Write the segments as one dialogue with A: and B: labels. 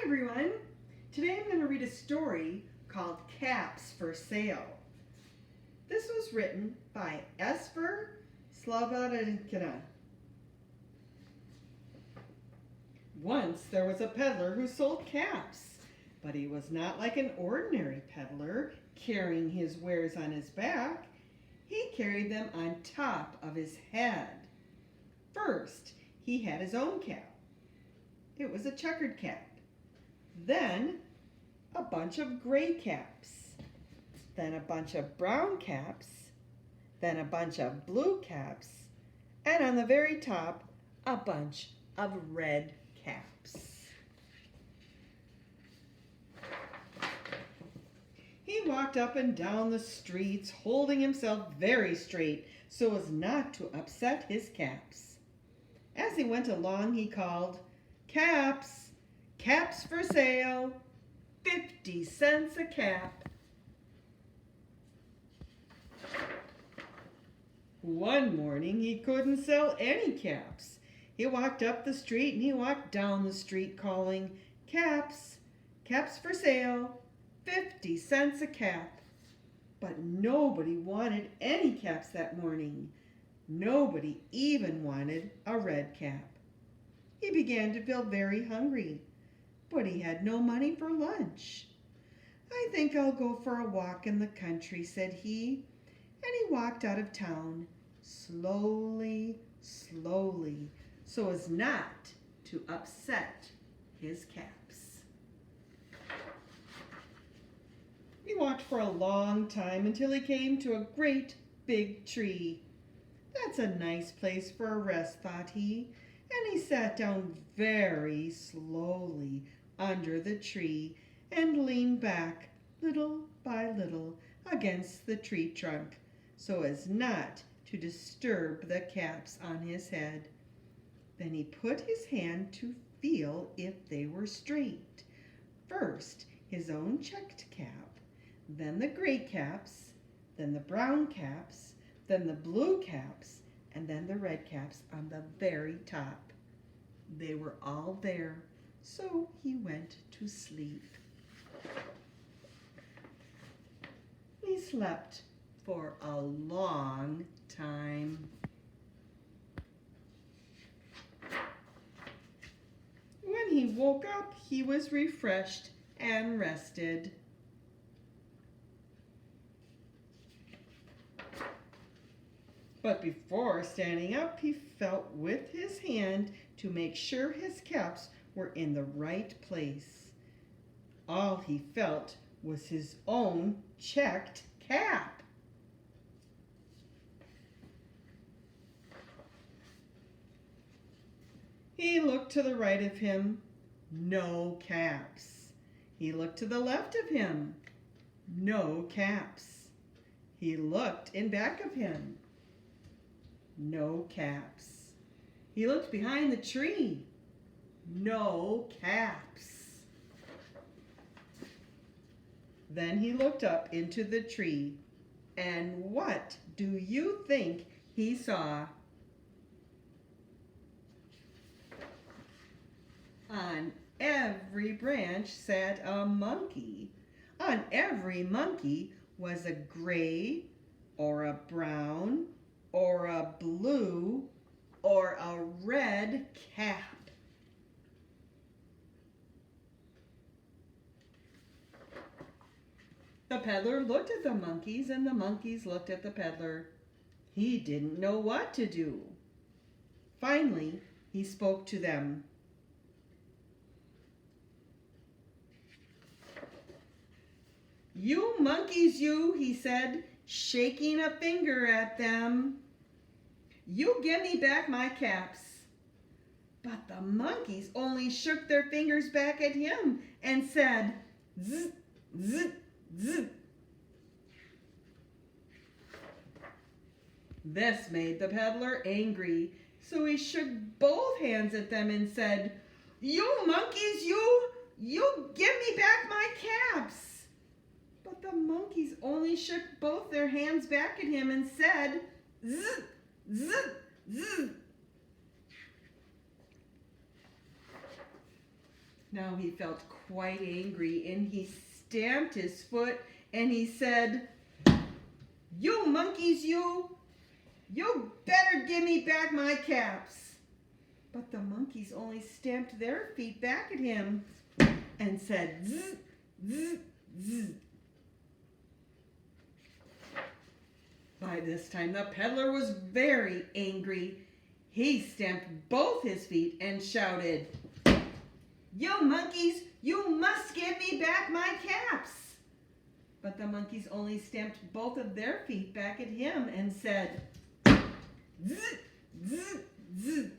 A: Hi everyone! Today I'm going to read a story called Caps for Sale. This was written by Esper Slobodkina. Once there was a peddler who sold caps, but he was not like an ordinary peddler carrying his wares on his back. He carried them on top of his head. First, he had his own cap. It was a checkered cap. Then a bunch of gray caps, then a bunch of brown caps, then a bunch of blue caps, and on the very top, a bunch of red caps. He walked up and down the streets, holding himself very straight so as not to upset his caps. As he went along, he called, "Caps! Caps for sale! 50 cents a cap!" One morning he couldn't sell any caps. He walked up the street and he walked down the street calling, "Caps! Caps for sale! 50 cents a cap!" But nobody wanted any caps that morning. Nobody even wanted a red cap. He began to feel very hungry, but he had no money for lunch. "I think I'll go for a walk in the country," said he, and he walked out of town, slowly, slowly, so as not to upset his caps. He walked for a long time until he came to a great big tree. "That's a nice place for a rest," thought he, and he sat down very slowly under the tree and leaned back little by little against the tree trunk so as not to disturb the caps on his head. Then he put his hand to feel if they were straight. First his own checked cap, then the gray caps, then the brown caps, then the blue caps, and then the red caps on the very top. They were all there, so he went to sleep. He slept for a long time. When he woke up, he was refreshed and rested. But before standing up, he felt with his hand to make sure his caps were in the right place. All he felt was his own checked cap. He looked to the right of him, no caps. He looked to the left of him, no caps. He looked in back of him, no caps. He looked behind the tree, no caps. Then he looked up into the tree, and what do you think he saw? On every branch sat a monkey. On every monkey was a gray or a brown or a blue or a red cap. The peddler looked at the monkeys and the monkeys looked at the peddler. He didn't know what to do. Finally, he spoke to them. "You monkeys, you," he said, shaking a finger at them. "You give me back my caps." But the monkeys only shook their fingers back at him and said, "Zzz, zzz, zzz." This made the peddler angry, so he shook both hands at them and said, "You monkeys, you give me back my caps." But the monkeys only shook both their hands back at him and said, "Zzz, zzz, zzz." Now he felt quite angry and he stamped his foot and he said, "You monkeys, you better give me back my caps." But the monkeys only stamped their feet back at him and said, "Zzz, zzz, zzz." By this time, the peddler was very angry. He stamped both his feet and shouted, "You monkeys, you must give me back my caps." But the monkeys only stamped both of their feet back at him and said, "Zzz, zzz, zzz."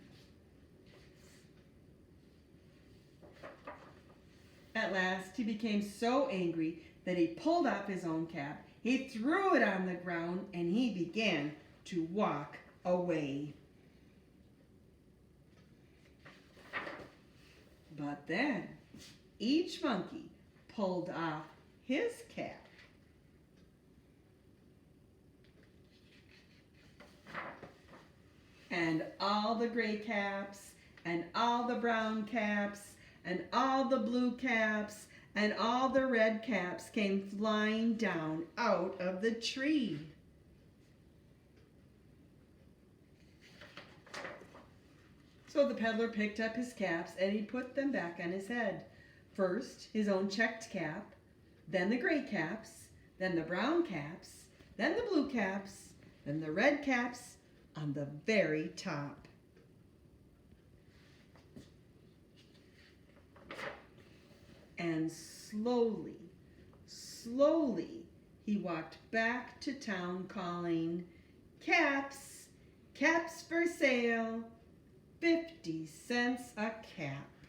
A: At last, he became so angry that he pulled off his own cap, he threw it on the ground, and he began to walk away. But then, each monkey pulled off his cap. And all the gray caps, and all the brown caps, and all the blue caps, and all the red caps came flying down out of the tree. So the peddler picked up his caps and he put them back on his head. First, his own checked cap, then the gray caps, then the brown caps, then the blue caps, then the red caps on the very top. And slowly, slowly, he walked back to town calling, "Caps, caps for sale, 50 cents a cap."